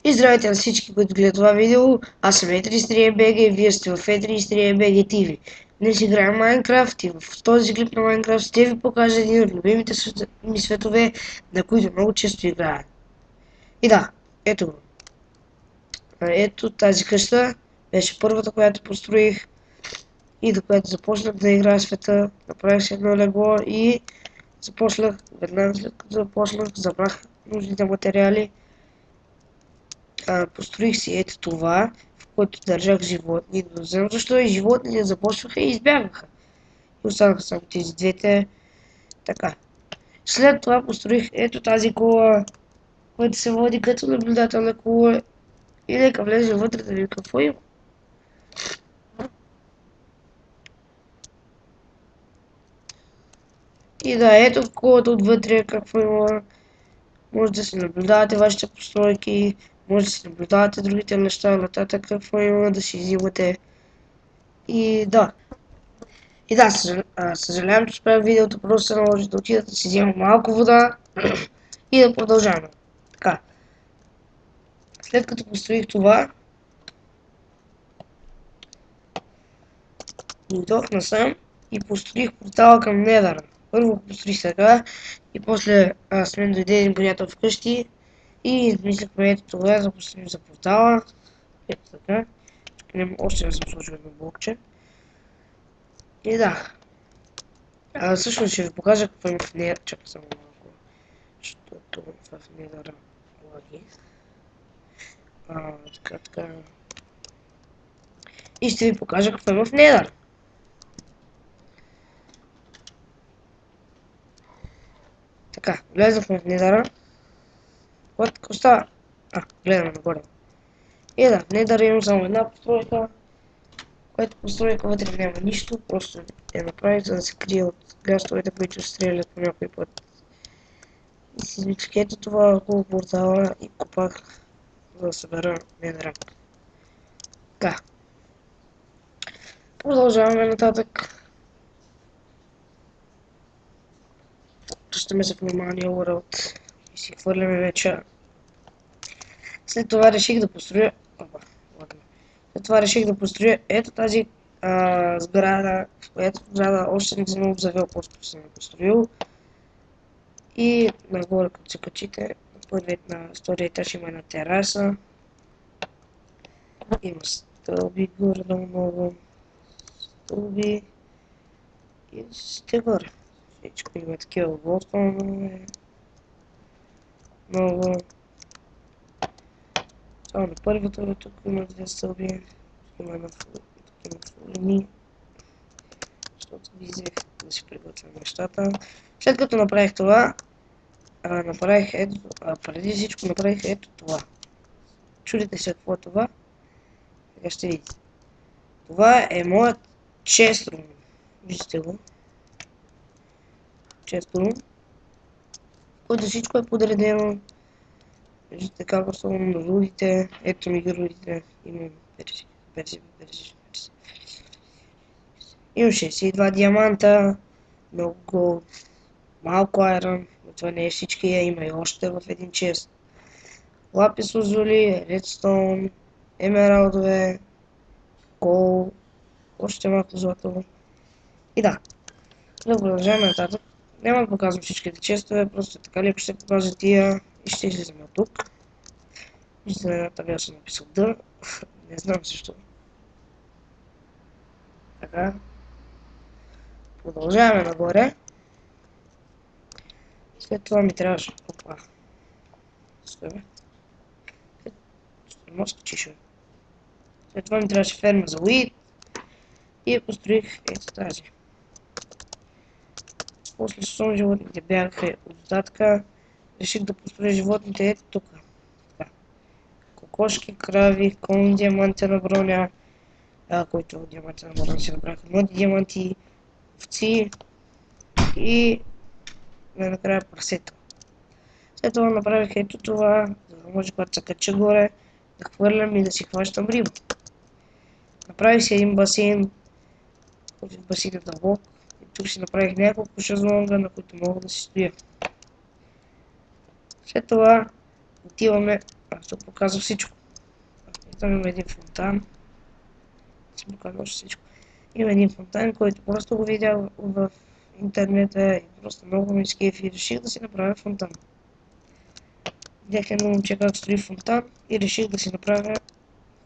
И здравейте на всички, които гледат това видео. Аз съм E33BG и вие сте в E33BG TV. Днес играем Майнкрафт и в този клип на Майнкрафт ще ви покажа един от любимите ми светове, на които много често играя. И да, ето го. Ето тази къща беше първата, която построих и до която започнах да играя света. Направих си едно легло и започнах, веднага след като започнах, забрах нужните материали. Построих си ето това, в което държах животни, но не знам защо и животните започваха и избягаха. И останаха само тези двете. Така. След това построих ето тази кола, която се води като наблюдателна кола. И нека влезе вътре да видим какво има. И да, ето колата отвътре, какво има. Може да се наблюдавате вашите постройки, може да се наблюдавате другите неща, нататък какво има, да си взимате. И да. И да, съжалявам, че правя видеото, просто се наложи да отида да си взема малко вода и да продължаваме. Така. След като построих това, дойдох насам и построих портала към Недъра. Първо построих сега и после с мен дойде един приятел вкъщи и измислихме ето това, да построим за портала. Ето така. Още не съм сложил едно блокче. И да. Всъщност ще ви покажа какво има в Недъра. Чакай само малко. Защото в Недъра лаги. Така. И ще ви покажа какво има в Недър. Така, влезахме в Недъра. Какво става? Гледаме нагоре. И да, в Недъра имам само една постройка, която постройка вътре няма нищо, просто е направи, за да се крие от гастовете, които стрелят по някой път. И си измислих ето това около портала и копах, за да събера Недъра. Така. Продължаваме нататък. Връщаме се в нормалния World и си хвърляме меча. След това реших да построя... След това реших да построя ето тази сграда, в която сграда още не съм обзавел, просто съм я построил. И нагоре, като се качите, на втория етаж има една тераса. Има стълби горе много. Стълби. И сте горе. Всичко има такива блокове. Много. Само на първата тук има две стълби. Има една фулини. Защото ви взех да си приготвям нещата. След като направих това, направих ето, преди всичко направих ето това. Чудите се какво е това? Сега ще видите. Това е моят чест рум. Виждате го. Чест рум. Който всичко е подредено. Виждате как са на рудите. Ето ми ги рудите. Имам перси. Имам 62 диаманта. Много голд. Малко айрон. Но това не е всичкия. Има и още в един чест. Лапис лазули, редстоун, емералдове, кол, още малко злато. И да продължаваме нататък. Няма да показвам всичките честове, просто така леко ще покажа тия и ще излизаме от тук. Виждате, на една табела съм написал Д, не знам защо. Така. Продължаваме нагоре. След това ми трябваше... Опа. След това ми трябваше ферма за уид. И я построих ето тази. После щом животните бягаха отзадка, реших да построя животните ето тук. Кокошки, крави, конни, диамантена броня, които диамантена броня си набраха млади диаманти, овци и накрая прасета. След това направих ето това, за да може когато се кача горе, да хвърлям и да си хващам риба. Направих си един басейн, който басейн е дълбок. И тук си направих няколко шезлонга, на които мога да си стоя. След това отиваме Аз тук показвам всичко. Там има един фонтан. Съм показвал всичко. Има един фонтан, който просто го видях в интернета и просто много ми скефи и реших да си направя фонтан. Видях едно момче как строи фонтан и реших да си направя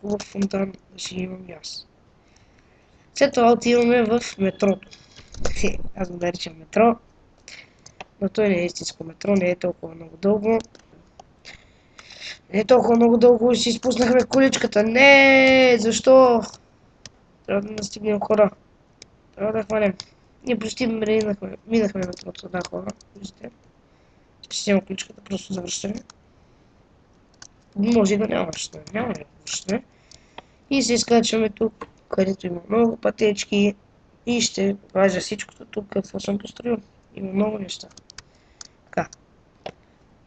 хубав фонтан да си имам и аз. След това отиваме в метрото. Аз го наричам метро, но той не е истинско метро, не е толкова много дълго. Не е толкова много дълго и си изпуснахме количката. Не, защо? Трябва да настигнем хора. Трябва да хванем. Ние почти минахме метрото, да, хора. Виждате. Ще взема количката, просто завръщаме. Може и да няма връщане. Няма да връщане. И се изкачваме тук, където има много пътечки. И ще покажа всичкото тук, какво съм построил. Има много неща. Така.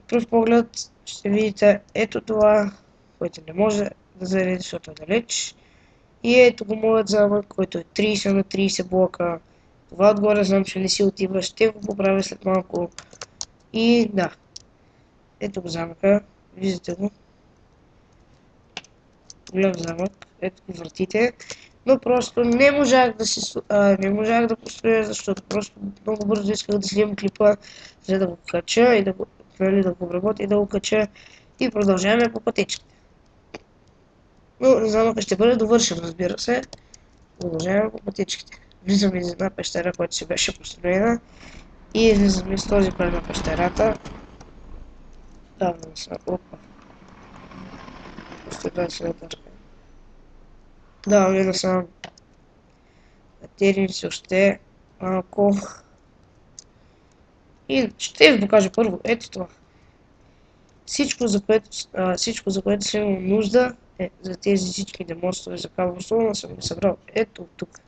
Пръв поглед ще видите ето това, което не може да зареди, защото е далеч. И ето го моят замък, който е 30 на 30 блока. Това отгоре знам, че не си отива, ще го поправя след малко. И да, ето го замъка, виждате го. Голям замък, ето го вратите. Но просто не можах да построя, защото просто много бързо исках да снимам клипа, за да го кача и да го обработя и да го кача и продължаваме по пътечките. Но замъка ще бъде довършен, разбира се. Продължаваме по пътечките. Влизаме из една пещера, която си беше построена и излизаме с този край на пещерата. Даваме се, опа. Още да се отърка. Даваме насам. Катерим се още малко. И ще ви покажа първо, ето това. Всичко, за което съм имал нужда, за тези всичките мостове за кабелството, съм ги събрал ето тук.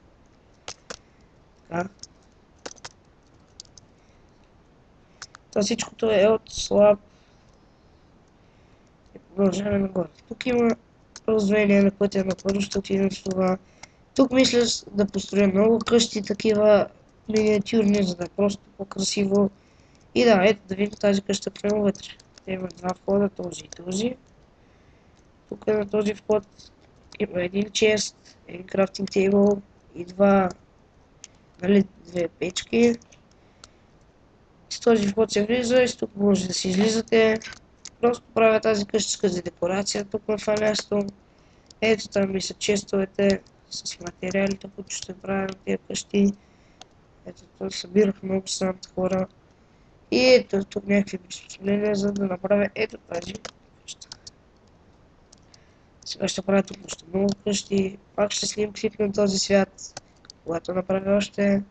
Така. Това всичкото е от слаб. И продължаваме нагоре. Тук има раздвоение на пътя, на първо ще отидем с това. Тук мисля да построя много къщи, такива миниатюрни, за да е просто по-красиво. И да, ето да видим тази къща прямо вътре. Те има два входа, този и този. Тук на този вход има един чест, един крафтинг тейбъл и две печки. С този вход се влиза и тук може да си излизате. Просто правя тази къщичка за декорация тук на това място. Ето там ми са честовете с материалите, които ще правя на тези къщи. Ето тук събирах много странните хора. И ето тук някакви приспособления, за да направя ето тази къща. Сега ще правя тук още много къщи. Пак ще снимам клип на този свят, когато направя още.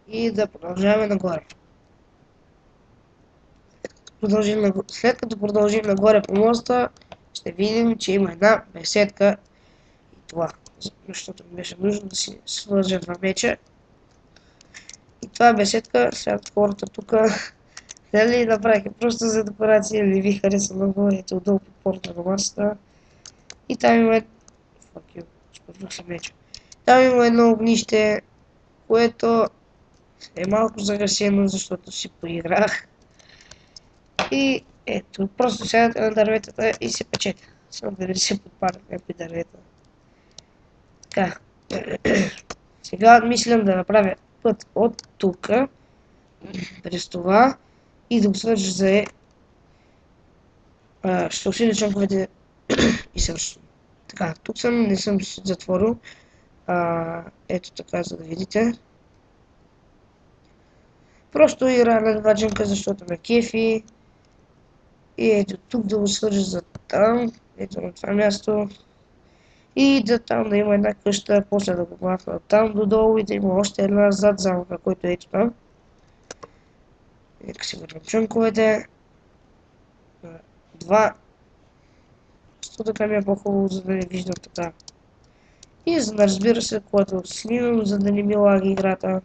И да продължаваме нагоре. След като продължим нагоре по моста, ще видим, че има една беседка и това. Защото ми беше нужно да си свържа два меча. И това е беседка, сега хората тук нали направиха просто за декорация, не ви хареса много, ето отдолу под порта на масата. И там има... Спървах се меча. Там има едно огнище, което е малко загасено, защото си поиграх. И ето, просто сядате на дърветата и се печете. Само да не се подпадат някои дървета. Така. Сега мислям да направя път от тук, през това и да го свържа за ще усиля чонковете и съвършвам. Така, тук съм, не съм затворил. Ето така, за да видите. Просто играя на два джънка, защото ме кефи. И ето тук да го свържа за там, ето на това място. И да там да има една къща, после да го махна от там додолу и да има още една зад замъка, който е ето там. Нека си върнем чънковете. Два. Просто така ми е по-хубаво, за да не виждам така. И за да разбира се, когато снимам, за да не ми лаги играта.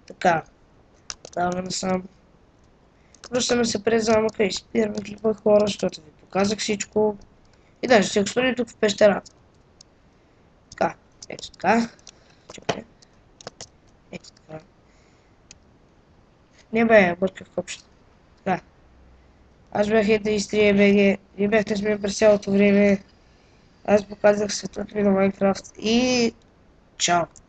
Така. Даваме насам. Връщаме се през замъка и спираме клипа хора, защото ви показах всичко. И даже ще го спрем тук в пещерата. Така, ето така. Чакай. Ето така. Не бе, бърках копчето. Така. Аз бях Ете БГ. Вие бяхте с мен през цялото време. Аз показах светът ми на Майнкрафт и чао!